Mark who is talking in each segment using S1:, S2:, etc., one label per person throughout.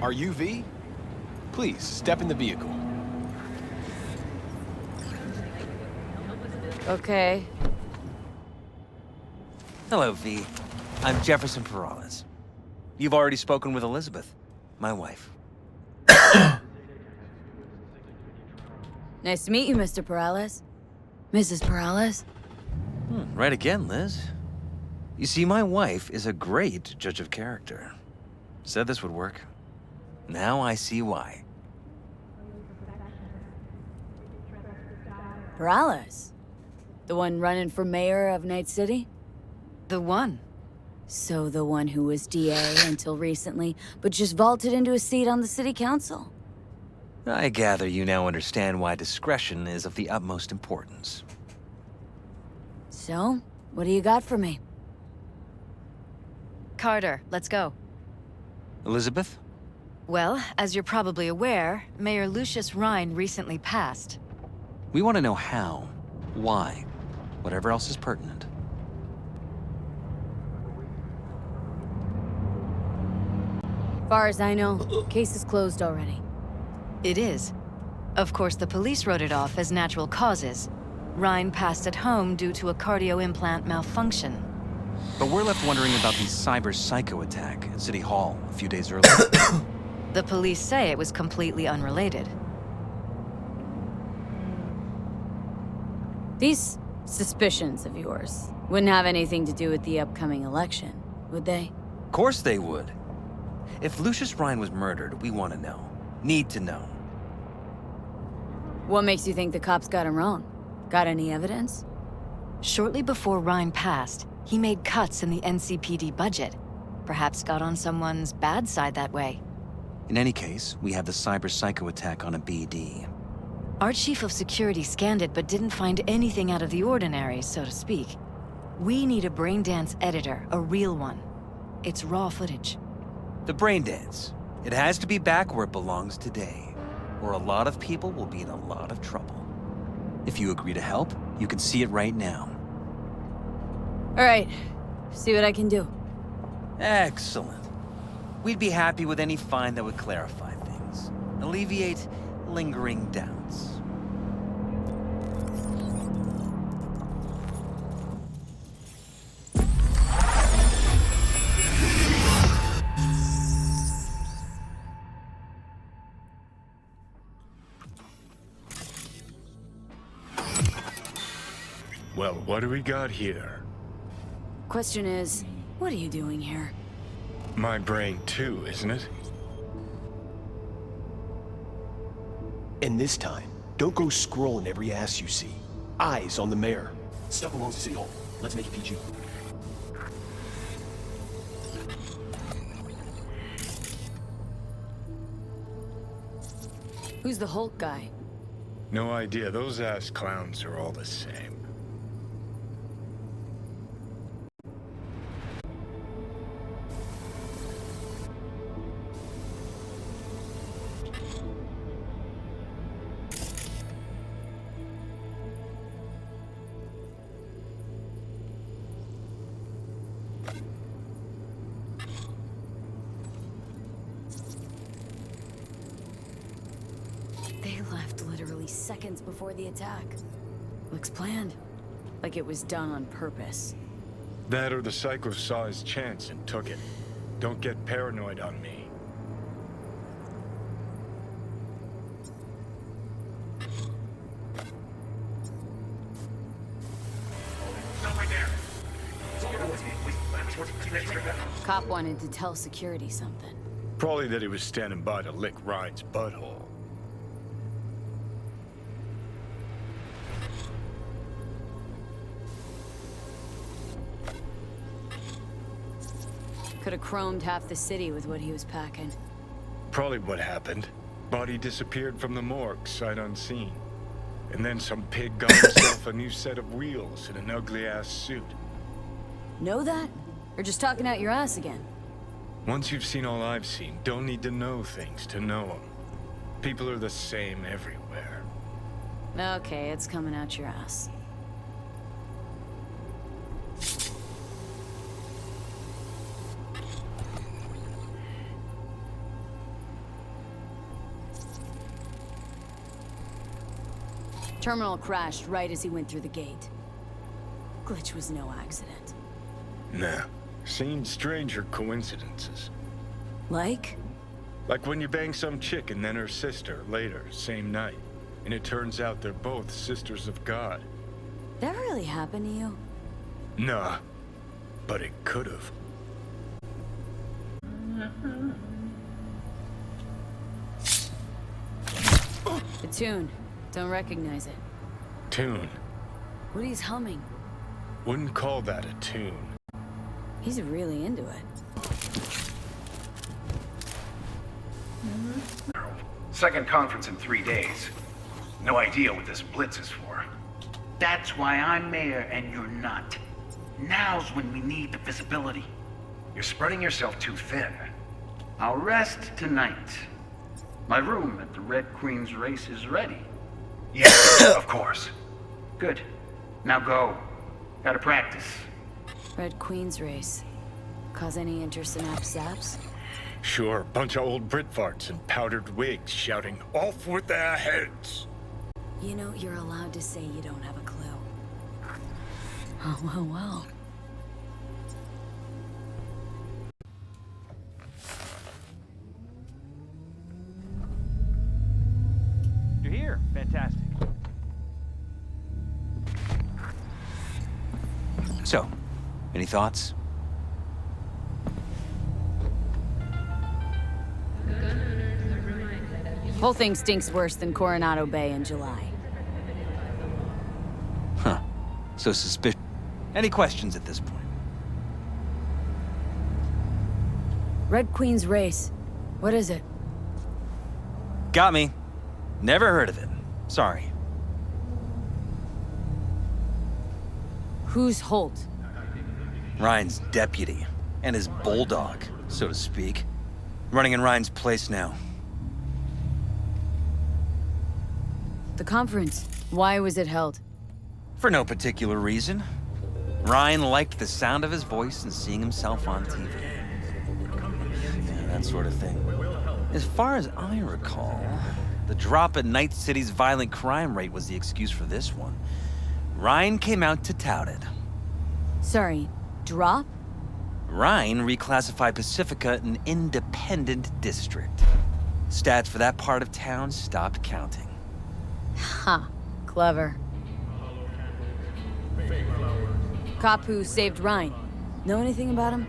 S1: Are you V? Please, step in the vehicle.
S2: Okay.
S3: Hello, V. I'm Jefferson Perales. You've already spoken with Elizabeth, my wife.
S2: Nice to meet you, Mr. Perales. Mrs. Perales?
S3: Right again, Liz. You see, my wife is a great judge of character. Said this would work. Now I see why.
S2: Perales? The one running for mayor of Night City?
S4: The one.
S2: So the one who was DA until recently, but just vaulted into a seat on the city council.
S3: I gather you now understand why discretion is of the utmost importance.
S2: So, what do you got for me?
S4: Carter, let's go.
S3: Elizabeth?
S4: Well, as you're probably aware, Mayor Lucius Rhine recently passed.
S3: We want to know how, why, whatever else is pertinent.
S2: Far as I know, case is closed already.
S4: It is. Of course, the police wrote it off as natural causes. Rhine passed at home due to a cardio implant malfunction.
S3: But we're left wondering about the cyber psycho attack at City Hall a few days earlier.
S4: The police say it was completely unrelated.
S2: These suspicions of yours wouldn't have anything to do with the upcoming election, would they?
S3: Of course they would. If Lucius Rhine was murdered, we want to know. Need to know.
S2: What makes you think the cops got him wrong? Got any evidence?
S4: Shortly before Rhine passed, he made cuts in the NCPD budget. Perhaps got on someone's bad side that way.
S3: In any case, we have the cyber psycho attack on a BD.
S4: Our chief of security scanned it but didn't find anything out of the ordinary, so to speak. We need a braindance editor, a real one. It's raw footage.
S3: The brain dance. It has to be back where it belongs today, or a lot of people will be in a lot of trouble. If you agree to help, you can see it right now.
S2: All right, see what I can do.
S3: Excellent. We'd be happy with any find that would clarify things, alleviate lingering doubts.
S5: Well, what do we got here?
S2: Question is, what are you doing here?
S5: My brain too, isn't it?
S1: And this time, don't go scrolling every ass you see. Eyes on the mayor. Stuff belongs to City Hall. Let's make it PG.
S2: Who's the Hulk guy?
S5: No idea. Those ass clowns are all the same.
S2: They left literally seconds before the attack. Looks planned. Like it was done on purpose.
S5: That or the psycho saw his chance and took it. Don't get paranoid on me.
S2: Cop wanted to tell security something.
S5: Probably that he was standing by to lick Ryan's butthole.
S2: Could have chromed half the city with what he was packing.
S5: Probably what happened. Body disappeared from the morgue, sight unseen. And then some pig got himself a new set of wheels in an ugly-ass suit.
S2: Know that? Or just talking out your ass again?
S5: Once you've seen all I've seen, don't need to know things to know them. People are the same everywhere.
S2: Okay, it's coming out your ass. Terminal crashed right as he went through the gate. Glitch was no accident.
S5: Nah. Seen stranger coincidences.
S2: Like?
S5: Like when you bang some chick and then her sister later, same night. And it turns out they're both sisters of God.
S2: That really happened to you?
S5: Nah. But it could've.
S2: The tune. Don't recognize it.
S5: Tune.
S2: What he's humming.
S5: Wouldn't call that a tune.
S2: He's really into it.
S6: Second conference in 3 days. No idea what this blitz is for.
S7: That's why I'm mayor and you're not. Now's when we need the visibility.
S6: You're spreading yourself too thin.
S7: I'll rest tonight. My room at the Red Queen's race is ready.
S6: Yeah, of course.
S7: Good. Now go. Gotta practice.
S2: Red Queen's race. Cause any interest in Zaps?
S5: Sure, bunch of old Brit farts in powdered wigs shouting, "Off with their heads!"
S2: You know, you're allowed to say you don't have a clue. Oh, well.
S3: You're here. Fantastic. So, any thoughts?
S2: Whole thing stinks worse than Coronado Bay in July.
S3: Huh. So suspicious. Any questions at this point?
S2: Red Queen's race. What is it?
S3: Got me. Never heard of it. Sorry.
S2: Who's Holt?
S3: Ryan's deputy. And his bulldog, so to speak. Running in Ryan's place now.
S2: The conference. Why was it held?
S3: For no particular reason. Ryan liked the sound of his voice and seeing himself on TV. Yeah, that sort of thing. As far as I recall, the drop in Night City's violent crime rate was the excuse for this one. Ryan came out to tout it.
S2: Sorry, drop?
S3: Ryan reclassified Pacifica an independent district. Stats for that part of town stopped counting.
S2: Ha, clever. Cop who saved Ryan. Know anything about him?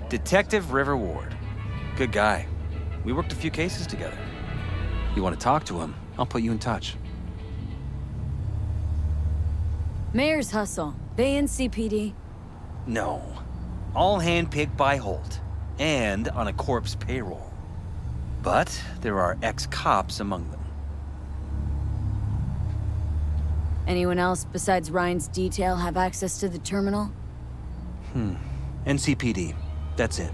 S3: Detective River Ward. Good guy. We worked a few cases together. You want to talk to him, I'll put you in touch.
S2: Mayor's hustle. They in CPD?
S3: No. All handpicked by Holt. And on a corpse payroll. But there are ex-cops among them.
S2: Anyone else besides Ryan's detail have access to the terminal?
S3: NCPD. That's it.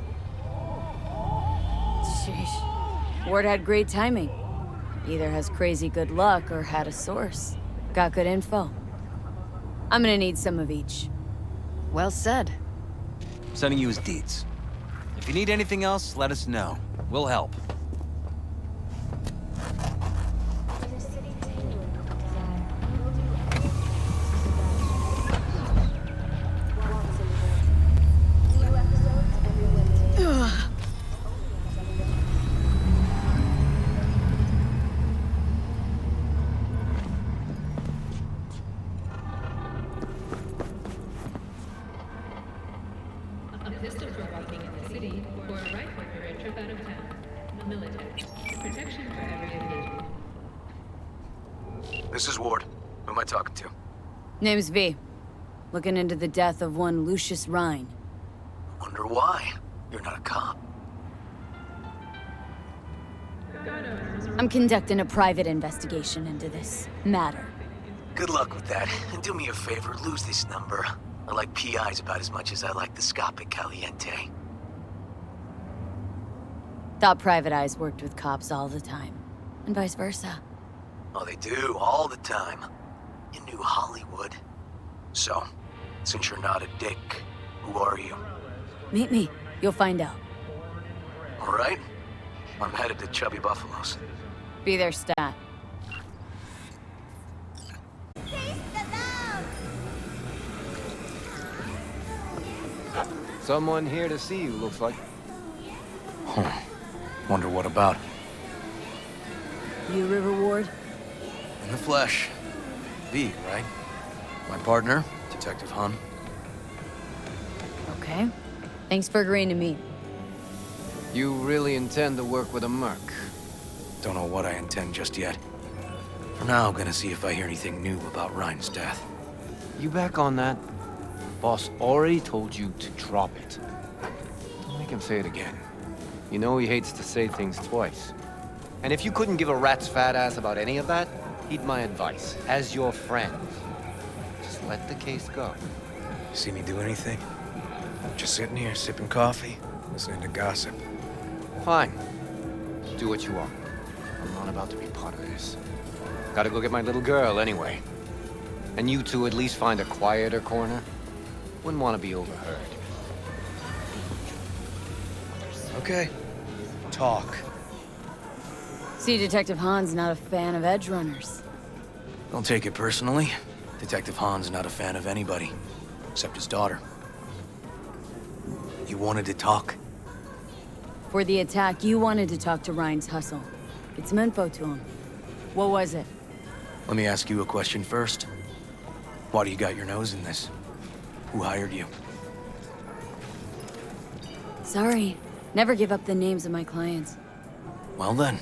S2: Sheesh. Ward had great timing. Either has crazy good luck or had a source. Got good info. I'm gonna need some of each.
S4: Well said.
S3: Sending you his deeds. If you need anything else, let us know. We'll help.
S8: Pistols were walking in the city, or a rifle for a trip out of town. Military. Protection for every occasion.
S6: This is Ward. Who am I talking to?
S2: Name's V. Looking into the death of one Lucius Rhine.
S6: Wonder why. You're not a cop.
S2: I'm conducting a private investigation into this matter.
S6: Good luck with that. And do me a favor, lose this number. I like PIs about as much as I like the Scopic Caliente.
S2: Thought private eyes worked with cops all the time. And vice versa.
S6: Oh, they do, all the time. In New Hollywood. So, since you're not a dick, who are you?
S2: Meet me. You'll find out.
S6: All right. I'm headed to Chubby Buffalo's.
S2: Be there, stat.
S9: Someone here to see you, looks like.
S6: Huh. Wonder what about.
S2: You River Ward?
S6: In the flesh. V, right? My partner, Detective Hun.
S2: Okay. Thanks for agreeing to meet.
S9: You really intend to work with a merc?
S6: Don't know what I intend just yet. For now, I'm gonna see if I hear anything new about Ryan's death.
S9: You back on that? Boss already told you to drop it. Don't make him say it again. You know he hates to say things twice. And if you couldn't give a rat's fat ass about any of that, heed my advice. As your friend, just let the case go.
S6: See me do anything? Just sitting here, sipping coffee, listening to gossip.
S9: Fine. Do what you want. I'm not about to be part of this. Gotta go get my little girl anyway. And you two at least find a quieter corner. Wouldn't want to be overheard.
S6: Okay. Talk.
S2: See, Detective Han's not a fan of edge runners.
S6: Don't take it personally. Detective Han's not a fan of anybody, except his daughter. You wanted to talk?
S2: For the attack, you wanted to talk to Ryan's hustle. Get some info to him. What was it?
S6: Let me ask you a question first. Why do you got your nose in this? Who hired you?
S2: Sorry. Never give up the names of my clients.
S6: Well then,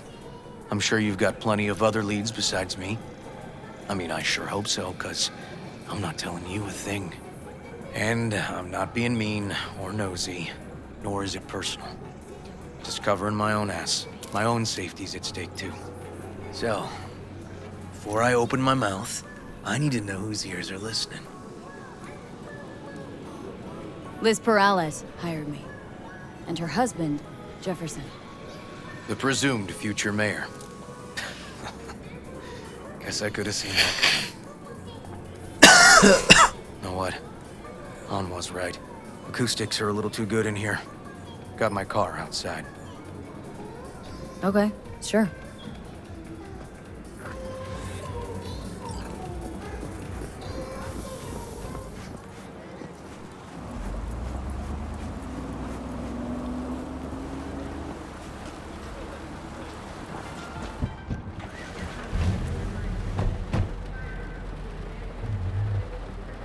S6: I'm sure you've got plenty of other leads besides me. I mean, I sure hope so, 'cause I'm not telling you a thing. And I'm not being mean or nosy, nor is it personal. Just covering my own ass. My own safety's at stake too. So, before I open my mouth, I need to know whose ears are listening.
S2: Liz Perales hired me. And her husband, Jefferson.
S6: The presumed future mayor. Guess I could have seen that coming. Know what? Han was right. Acoustics are a little too good in here. Got my car outside.
S2: Okay, sure.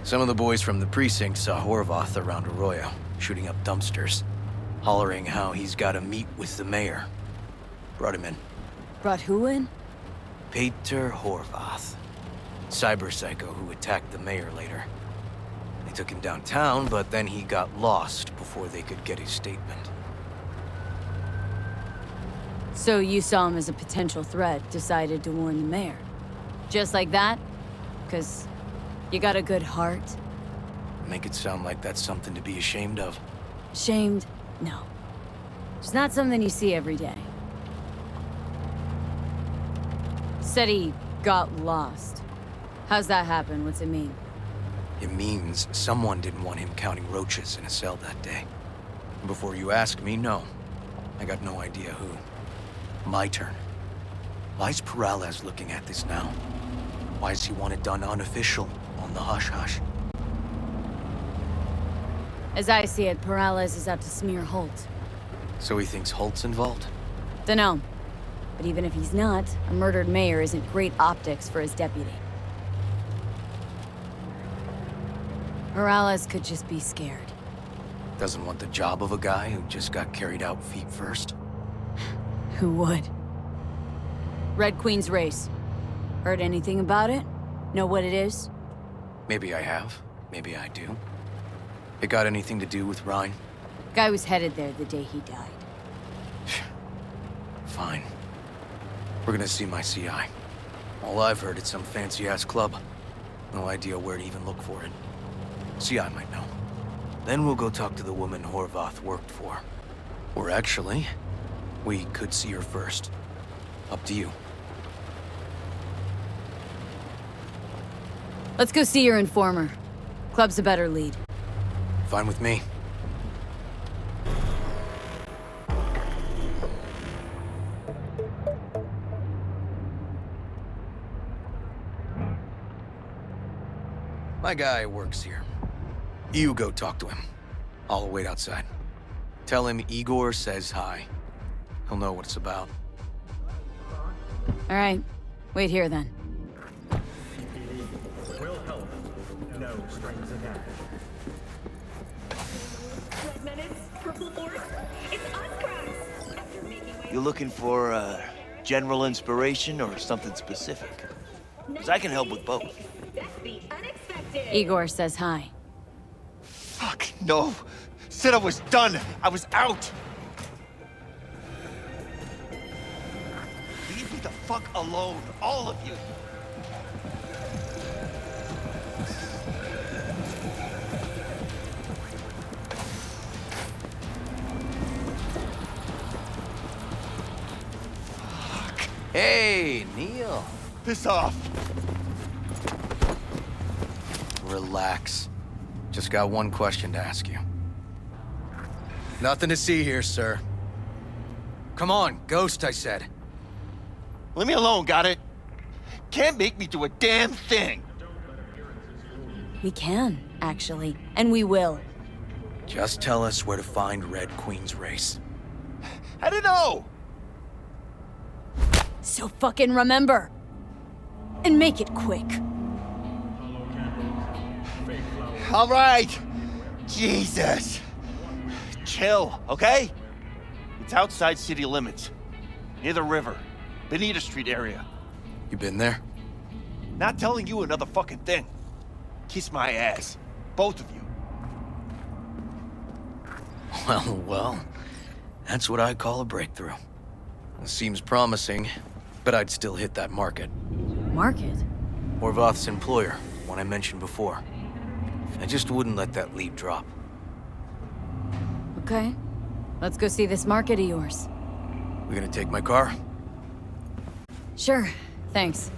S6: Some of the boys from the precinct saw Horvath around Arroyo, shooting up dumpsters, hollering how he's got to meet with the mayor. Brought him in.
S2: Brought who in?
S6: Peter Horvath. Cyber psycho who attacked the mayor later. They took him downtown, but then he got lost before they could get his statement.
S2: So you saw him as a potential threat, decided to warn the mayor. Just like that? 'Cause you got a good heart?
S6: Make it sound like that's something to be ashamed of.
S2: Ashamed? No. It's not something you see every day. Said he got lost. How's that happen? What's it mean?
S6: It means someone didn't want him counting roaches in a cell that day. Before you ask me, no. I got no idea who. My turn. Why's Perales looking at this now? Why does he want it done unofficial, on the hush-hush?
S2: As I see it, Perales is out to smear Holt.
S6: So he thinks Holt's involved?
S2: Dunno. But even if he's not, a murdered mayor isn't great optics for his deputy. Perales could just be scared.
S6: Doesn't want the job of a guy who just got carried out feet first?
S2: Who would? Red Queen's race. Heard anything about it? Know what it is?
S6: Maybe I have. Maybe I do. It got anything to do with Ryan?
S2: Guy was headed there the day he died.
S6: Fine. We're gonna see my CI. All I've heard, it's some fancy-ass club. No idea where to even look for it. CI might know. Then we'll go talk to the woman Horvath worked for. Or actually, we could see her first. Up to you.
S2: Let's go see your informer. Club's a better lead.
S6: Fine with me. My guy works here. You go talk to him. I'll wait outside. Tell him Igor says hi. He'll know what it's about.
S2: All right. Wait here, then.
S10: You looking for, general inspiration or something specific? Because I can help with both.
S2: Igor says hi.
S10: Fuck, no. Said I was done. I was out. Leave me the fuck alone, all of you.
S6: Hey, Neil.
S10: Piss off.
S6: Relax. Just got one question to ask you. Nothing to see here, sir. Come on, Ghost, I said.
S10: Leave me alone, got it? Can't make me do a damn thing.
S2: We can, actually. And we will.
S6: Just tell us where to find Red Queen's race.
S10: I don't know.
S2: So fucking remember. And make it quick.
S10: All right. Jesus. Chill, okay? It's outside city limits. Near the river. Benita Street area.
S6: You been there?
S10: Not telling you another fucking thing. Kiss my ass. Both of you.
S6: Well, that's what I call a breakthrough. It seems promising, but I'd still hit that market.
S2: Market?
S6: Horvath's employer, one I mentioned before. I just wouldn't let that lead drop.
S2: Okay. Let's go see this market of yours.
S6: We gonna take my car?
S2: Sure. Thanks.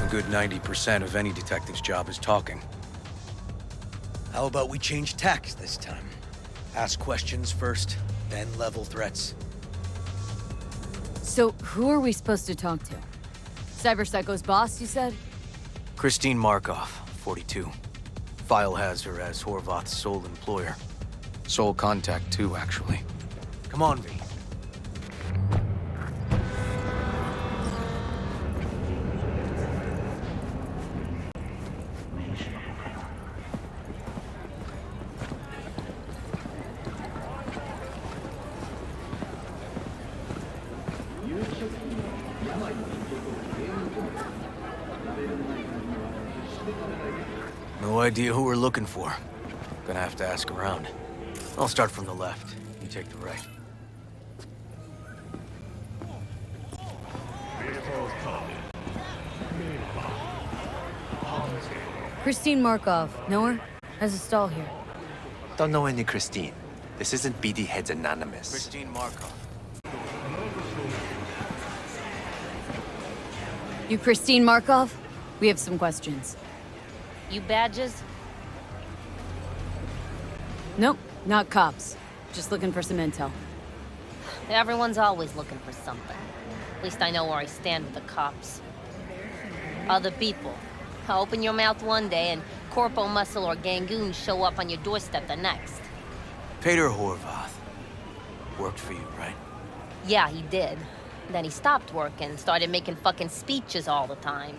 S6: A good 90% of any detective's job is talking. How about we change tacks this time? Ask questions first, then level threats.
S2: So, who are we supposed to talk to? Cyberpsycho's boss, you said?
S6: Christine Markov, 42. File has her as Horvath's sole employer. Sole contact, too, actually. Come on, V. No idea who we're looking for. Gonna have to ask around. I'll start from the left. You take the right.
S2: Christine Markov. Know her? Has a stall here.
S11: Don't know any Christine. This isn't BD Heads Anonymous.
S6: Christine Markov.
S2: You Christine Markov? We have some questions.
S12: You badges?
S2: Nope, not cops. Just looking for some intel.
S12: Everyone's always looking for something. At least I know where I stand with the cops. Other people. Open your mouth one day and Corpo Muscle or Gangoon show up on your doorstep the next.
S6: Peter Horvath. Worked for you, right?
S12: Yeah, he did. Then he stopped working, started making fucking speeches all the time.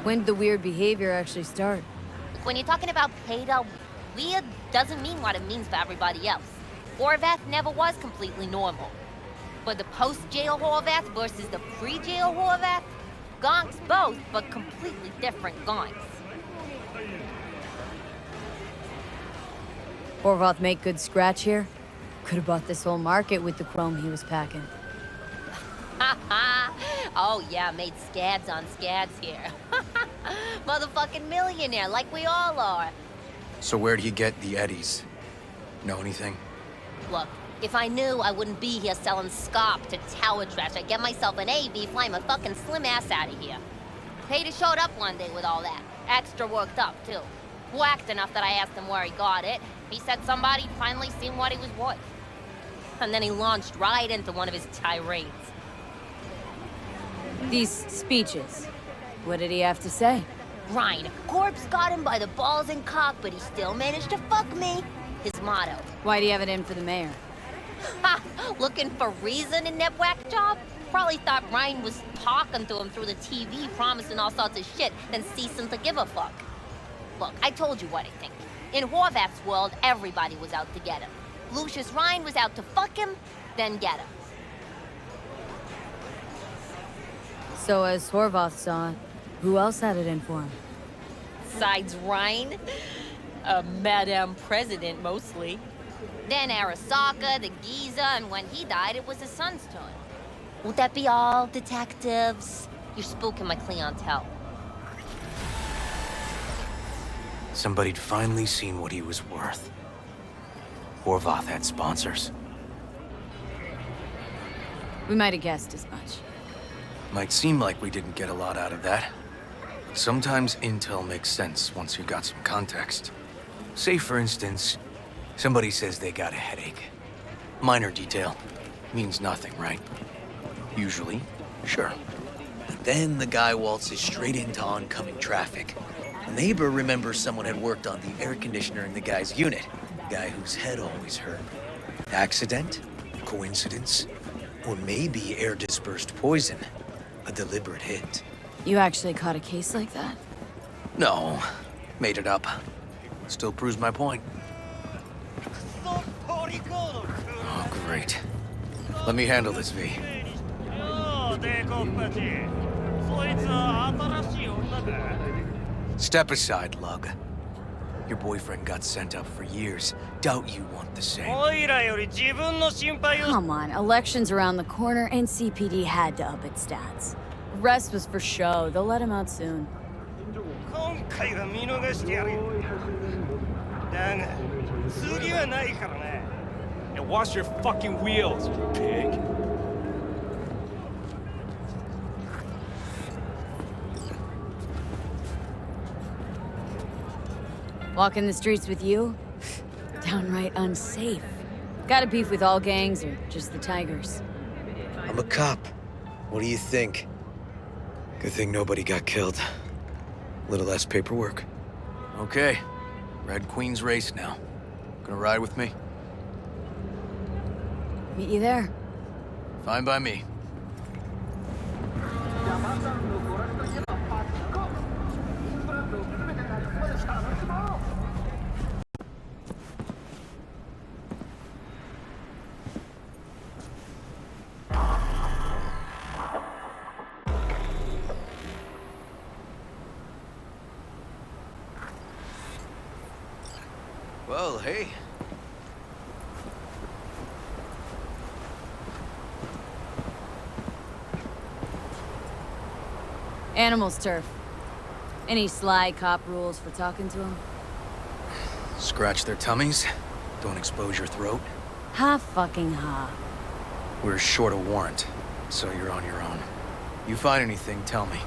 S2: When did the weird behavior actually start?
S12: When you're talking about Peter, weird doesn't mean what it means for everybody else. Horvath never was completely normal. But the post-jail Horvath versus the pre-jail Horvath? Gonks both, but completely different gonks.
S2: Horvath make good scratch here? Could have bought this whole market with the chrome he was packing.
S12: Oh yeah, made scads on scads here. Motherfucking millionaire, like we all are.
S6: So where'd he get the eddies? Know anything?
S12: Look, If I knew, I wouldn't be here selling scop to tower trash. I'd get myself an AV, fly my fucking slim ass out of here. Pater showed up one day with all that. Extra worked up, too. Whacked enough that I asked him where he got it. He said somebody'd finally seen what he was worth. And then he launched right into one of his tirades.
S2: These speeches. What did he have to say?
S12: Ryan, corpse got him by the balls and cock, but he still managed to fuck me. His motto.
S2: Why do you have it in for the mayor?
S12: Ha! Looking for reason in that whack job? Probably thought Ryan was talking to him through the TV, promising all sorts of shit, then ceasing to give a fuck. Look, I told you what I think. In Horvath's world, everybody was out to get him. Lucius Ryan was out to fuck him, then get him.
S2: So as Horvath saw it, who else had it in for him?
S12: Besides Ryan? Madame President, mostly. Then Arasaka, the Giza, and when he died, it was his son's turn. Won't that be all, detectives? You're spooking my clientele.
S6: Somebody'd finally seen what he was worth. Horvath had sponsors.
S2: We might have guessed as much.
S6: Might seem like we didn't get a lot out of that. But sometimes intel makes sense once you got some context. Say, for instance, somebody says they got a headache. Minor detail. Means nothing, right? Usually, sure. But then the guy waltzes straight into oncoming traffic. A neighbor remembers someone had worked on the air conditioner in the guy's unit. Guy whose head always hurt. Accident? Coincidence? Or maybe air-dispersed poison. A deliberate hit.
S2: You actually caught a case like that?
S6: No. Made it up. Still proves my point. Oh, great. Let me handle this, V. Step aside, Lug. Your boyfriend got sent up for years. Doubt you want the same.
S2: Come on, elections around the corner and CPD had to up its stats. The rest was for show. They'll let him out soon.
S1: And wash your fucking wheels, you pig.
S2: Walking the streets with you? Downright unsafe. Got a beef with all gangs or just the Tigers?
S6: I'm a cop. What do you think? Good thing nobody got killed. A little less paperwork. Okay. Red Queen's race now. Gonna ride with me?
S2: Meet you there.
S6: Fine by me. Well, hey.
S2: Animals turf. Any sly cop rules for talking to them?
S6: Scratch their tummies. Don't expose your throat.
S2: Ha fucking ha.
S6: We're short a warrant, so you're on your own. You find anything, tell me.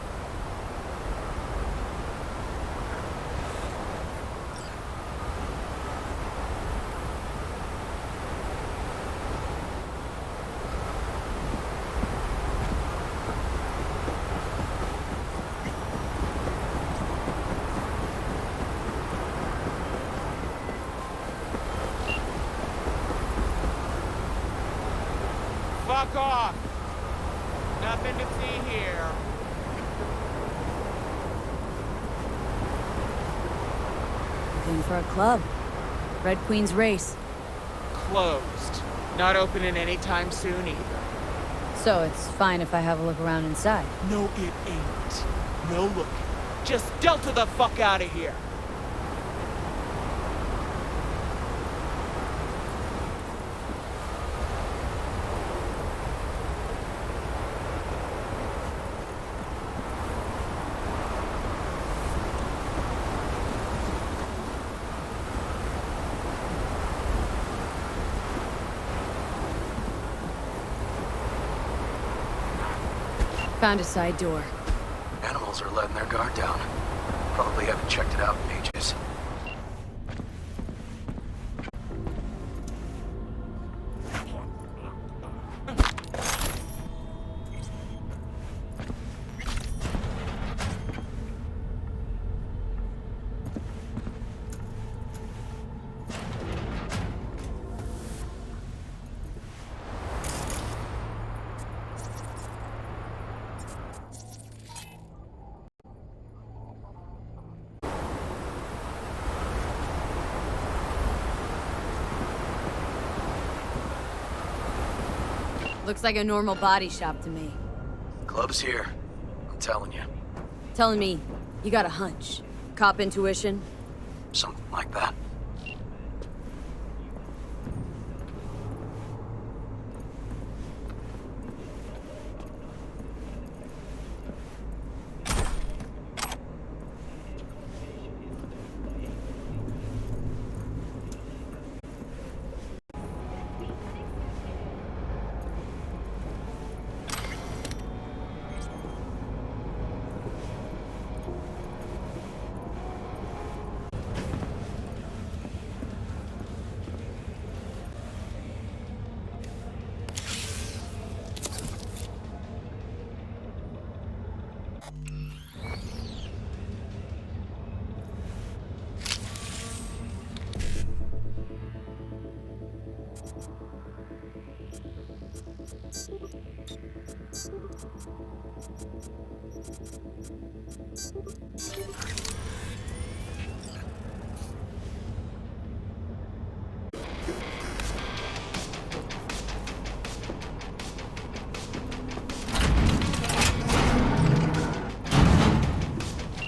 S13: Fuck off! Nothing to see here.
S2: Looking for a club. Red Queen's race.
S13: Closed. Not opening anytime soon either.
S2: So it's fine if I have a look around inside.
S13: No, it ain't. No looking. Just Delta the fuck out of here.
S2: Found a side door.
S6: Animals are letting their guard down. Probably haven't checked it out in ages.
S2: Looks like a normal body shop to me.
S6: Club's here. I'm telling you.
S2: Telling me you got a hunch. Cop intuition?
S6: Something like that.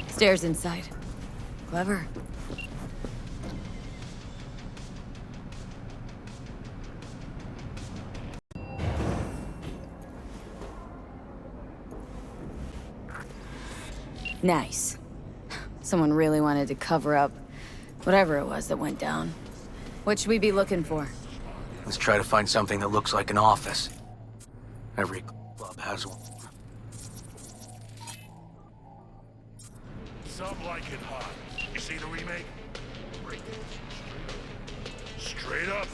S2: Stairs inside. Clever. Nice. Someone really wanted to cover up whatever it was that went down. What should we be looking for?
S6: Let's try to find something that looks like an office. Every club has one.
S14: Some like it hot. You see the remake? Straight up.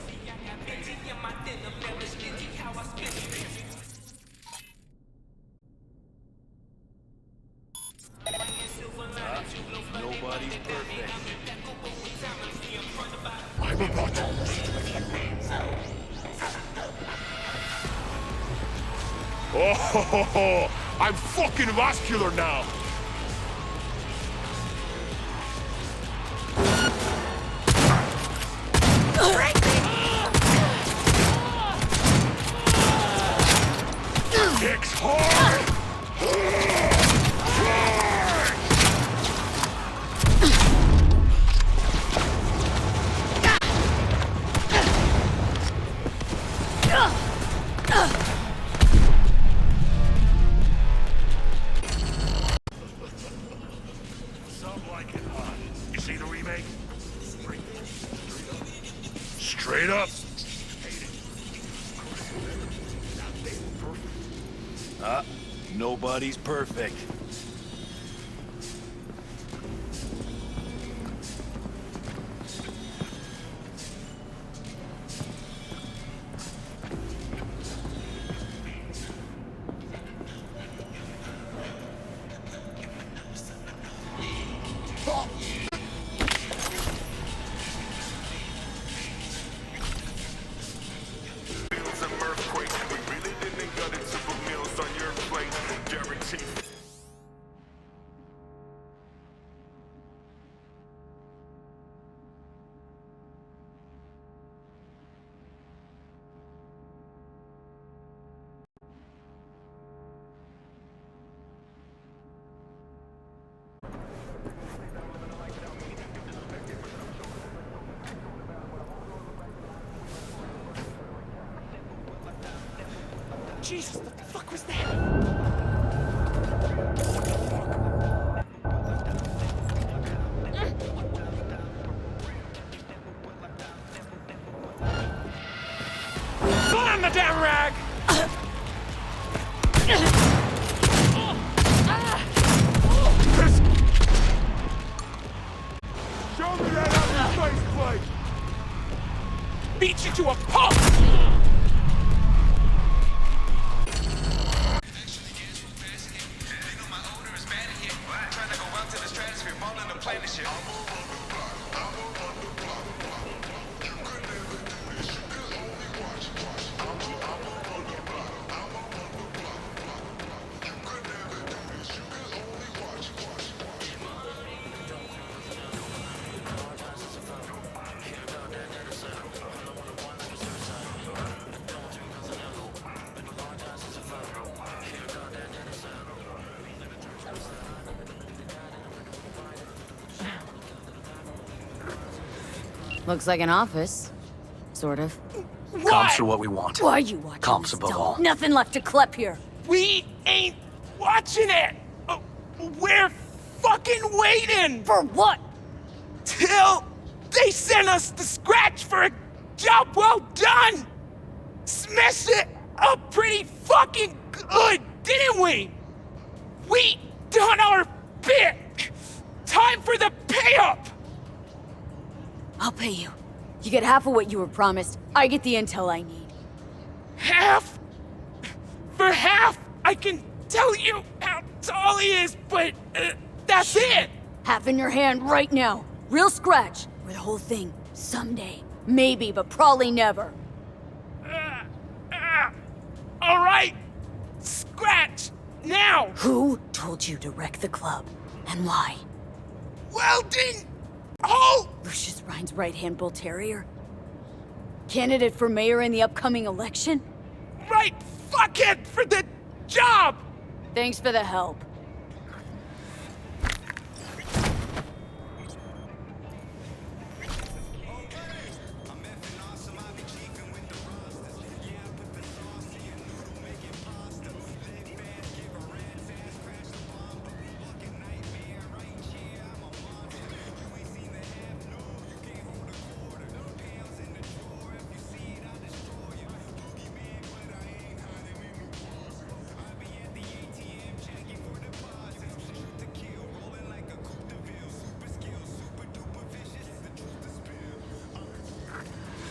S1: Nobody's perfect.
S14: I'm about to leave with you. Oh, I'm fucking vascular now. Kicks hard. Some like it hot. You see the remake? Straight up.
S1: Nobody's perfect.
S13: Jesus, what the fuck was that? Put on the damn rag! get you a pulse!
S2: Looks like an office. Sort of.
S6: Comps are what we want.
S2: Why are you watching
S6: Comps
S2: this,
S6: above
S2: dog?
S6: all.
S2: Nothing left to klep here.
S13: We ain't watching it! We're fucking waiting!
S2: For what?
S13: Till they send us the scratch for a job well done! Smashed it up pretty fucking good, didn't we? We done our bit! Time for the pay-up!
S2: I'll pay you. You get half of what you were promised. I get the intel I need.
S13: Half? For half, I can tell you how tall he is, but that's it!
S2: Half in your hand right now. Real scratch. Or the whole thing. Someday. Maybe, but probably never.
S13: All right! Scratch! Now!
S2: Who told you to wreck the club? And why?
S13: Weldon! Oh!
S2: Lucius Rhine's right-hand bull terrier? Candidate for mayor in the upcoming election?
S13: Right fuckhead for the job!
S2: Thanks for the help.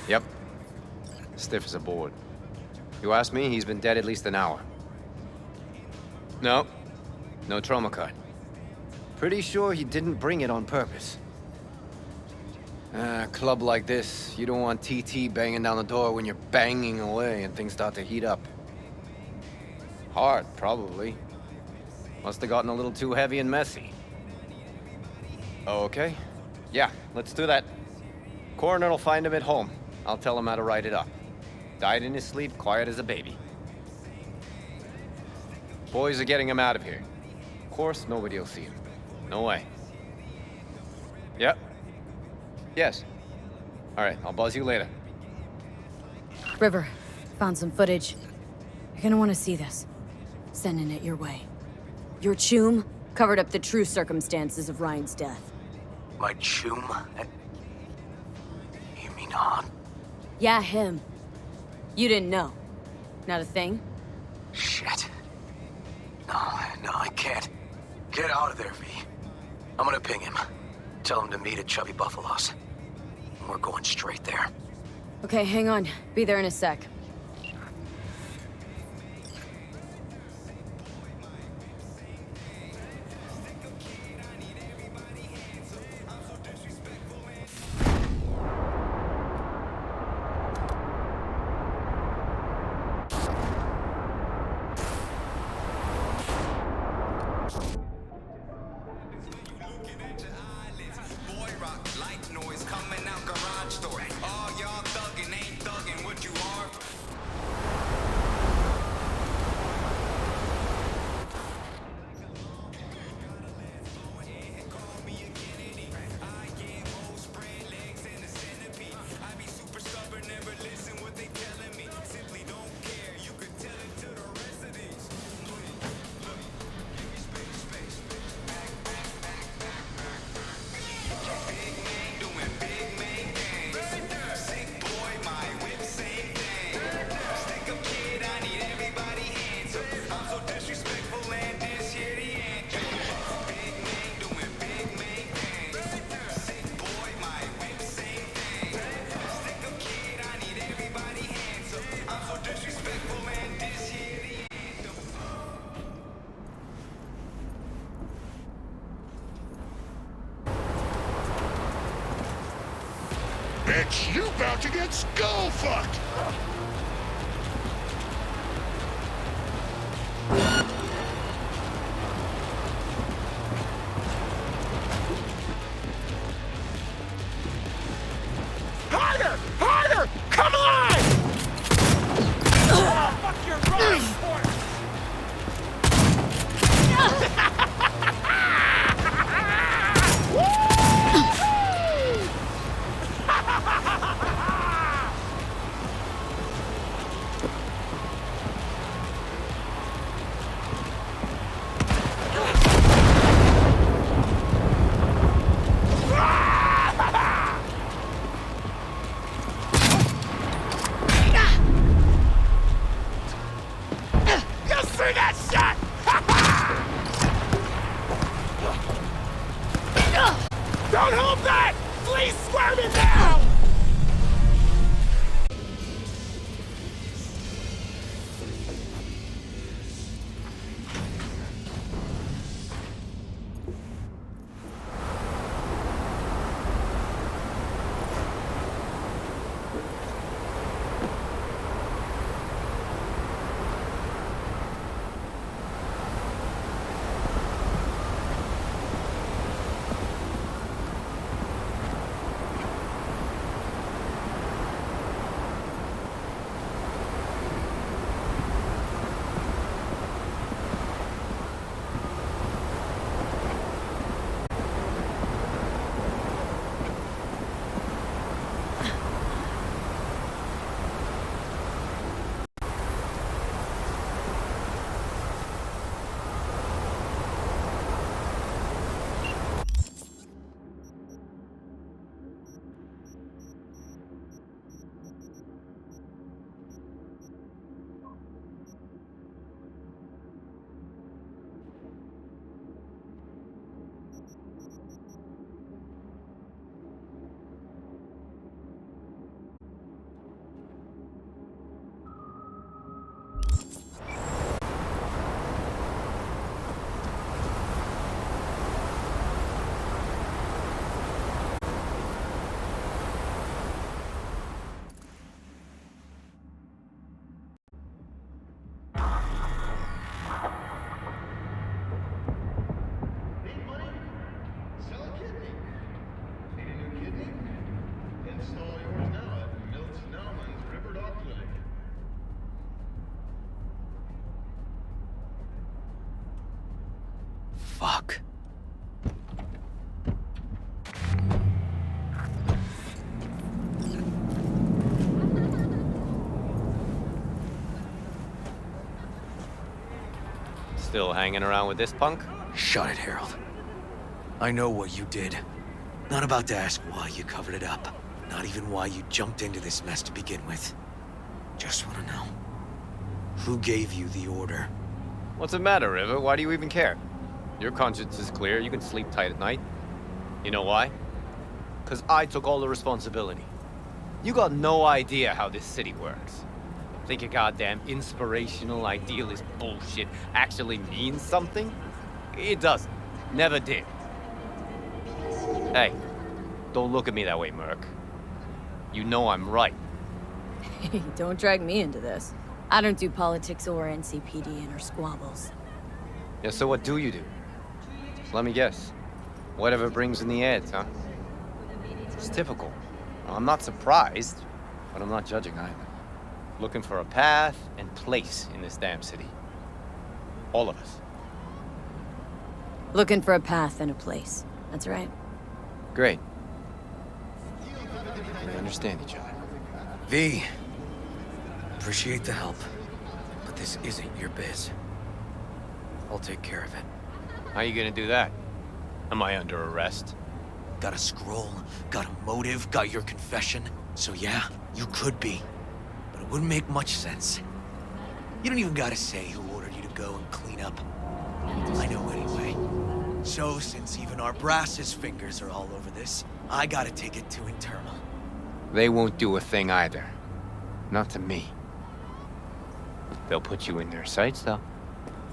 S9: Yep. Stiff as a board. You ask me, he's been dead at least an hour. No. No trauma card. Pretty sure he didn't bring it on purpose. A club like this, you don't want TT banging down the door when you're banging away and things start to heat up. Hard, probably. Must have gotten a little too heavy and messy. Okay. Yeah, let's do that. Coroner will find him at home. I'll tell him how to write it up. Died in his sleep, quiet as a baby. Boys are getting him out of here. Of course, nobody will see him. No way. Yep. Yes. All right, I'll buzz you later.
S2: River, found some footage. You're gonna want to see this. Sending it your way. Your chum covered up the true circumstances of Ryan's death.
S6: My chum? You mean Han?
S2: Yeah, him. You didn't know. Not a thing?
S6: Shit. No, I can't. Get out of there, V. I'm gonna ping him. Tell him to meet at Chubby Buffalo's. We're going straight there.
S2: Okay, hang on. Be there in a sec.
S15: Light noise coming out garage door. All y'all thuggin' ain't thuggin' what you are.
S14: Bitch, you about to get skull fucked!
S13: Harder! Harder! Come on! Oh, fuck your right corner! You see that shot? Don't hold back! Please squirm it now!
S6: Fuck.
S9: Still hanging around with this punk?
S6: Shut it, Harold. I know what you did. Not about to ask why you covered it up. Not even why you jumped into this mess to begin with. Just want to know. Who gave you the order?
S9: What's the matter, River? Why do you even care? Your conscience is clear. You can sleep tight at night. You know why? Because I took all the responsibility. You got no idea how this city works. Think your goddamn inspirational, idealist bullshit actually means something? It doesn't. Never did. Hey, don't look at me that way, Merc. You know I'm right.
S2: Hey, don't drag me into this. I don't do politics or NCPD and her squabbles.
S9: Yeah, so what do you do? Let me guess. Whatever brings in the ads, huh? It's typical. I'm not surprised, but I'm not judging either. Looking for a path and place in this damn city. All of us.
S2: Looking for a path and a place. That's right.
S9: Great. We understand each other.
S6: V. Appreciate the help, but this isn't your biz. I'll take care of it.
S9: How you gonna do that? Am I under arrest?
S6: Got a scroll, got a motive, got your confession. So yeah, you could be. But it wouldn't make much sense. You don't even gotta say who ordered you to go and clean up. I know anyway. So since even our brass's fingers are all over this, I gotta take it to internal.
S9: They won't do a thing either. Not to me. They'll put you in their sights, though.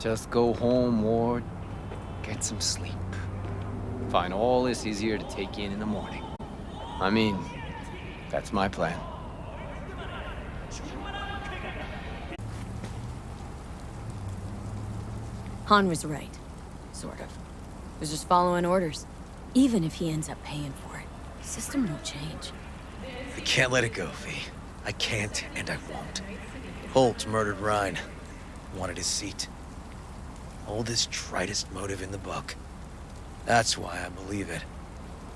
S9: Just go home, Ward. Get some sleep. Find all this easier to take in the morning. I mean, That's my plan.
S2: Han was right. Sort of. He was just following orders. Even if he ends up paying for it, the system won't change.
S6: I can't let it go, V. I can't, and I won't. Holt murdered Ryan. Wanted his seat. Oldest, tritest motive in the book. That's why I believe it.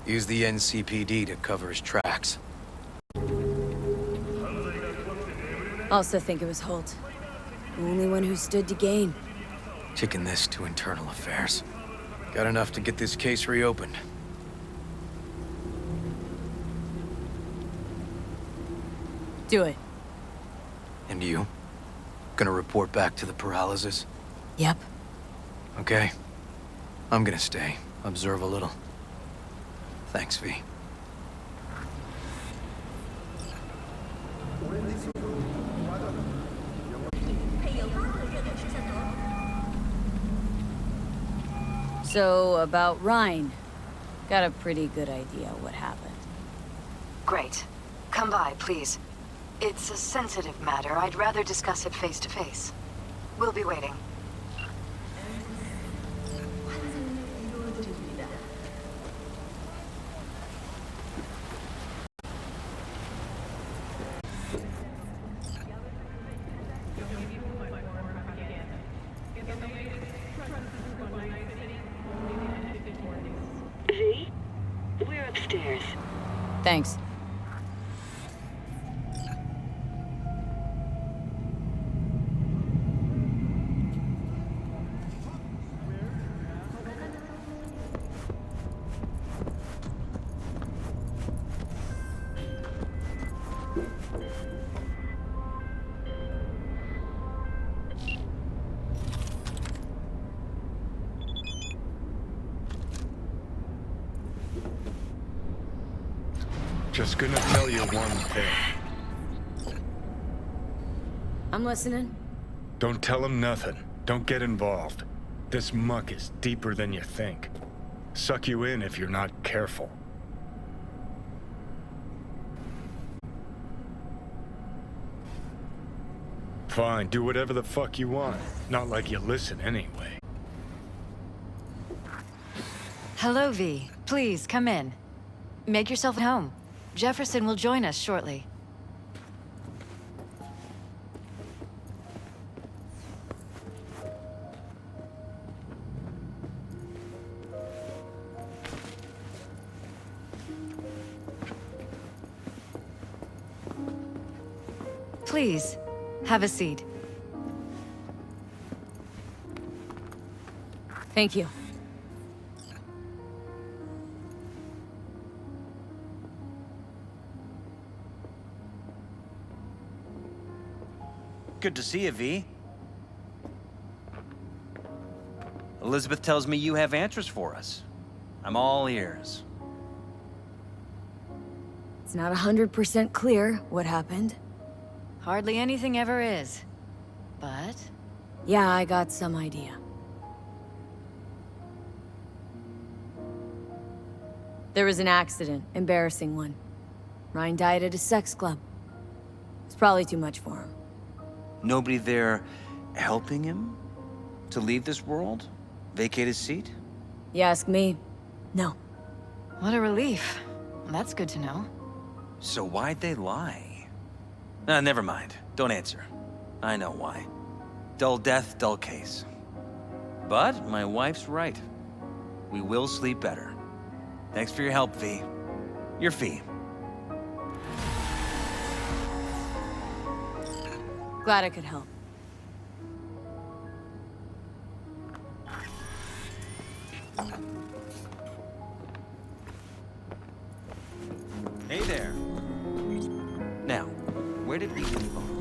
S6: Use the NCPD to cover his tracks.
S2: Also think it was Holt. The only one who stood to gain.
S6: Kicking this to internal affairs. Got enough to get this case reopened.
S2: Do it.
S6: And you? Gonna report back to the paralysis?
S2: Yep.
S6: Okay. I'm gonna stay. Observe a little. Thanks, V.
S2: So, about Ryan. Got a pretty good idea what happened.
S4: Great. Come by, please. It's a sensitive matter. I'd rather discuss it face to face. We'll be waiting.
S15: V? We're upstairs.
S2: Thanks.
S5: Just gonna tell you one thing.
S2: I'm listening.
S5: Don't tell him nothing. Don't get involved. This muck is deeper than you think. Suck you in if you're not careful. Fine, do whatever the fuck you want. Not like you listen anyway.
S4: Hello, V. Please, come in. Make yourself at home. Jefferson will join us shortly. Please, have a seat.
S2: Thank you.
S3: Good to see you, V. Elizabeth tells me you have answers for us. I'm all ears.
S2: It's not 100% clear what happened.
S4: Hardly anything ever is. But...
S2: yeah, I got some idea. There was an accident, embarrassing one. Ryan died at a sex club. It's probably too much for him.
S3: Nobody there helping him to leave this world? Vacate his seat?
S2: You ask me? No.
S4: What a relief. That's good to know.
S3: So why'd they lie? Never mind. Don't answer. I know why. Dull death, dull case. But my wife's right. We will sleep better. Thanks for your help, V. Your fee.
S2: Glad I could help.
S3: Hey there. Now, where did we leave off?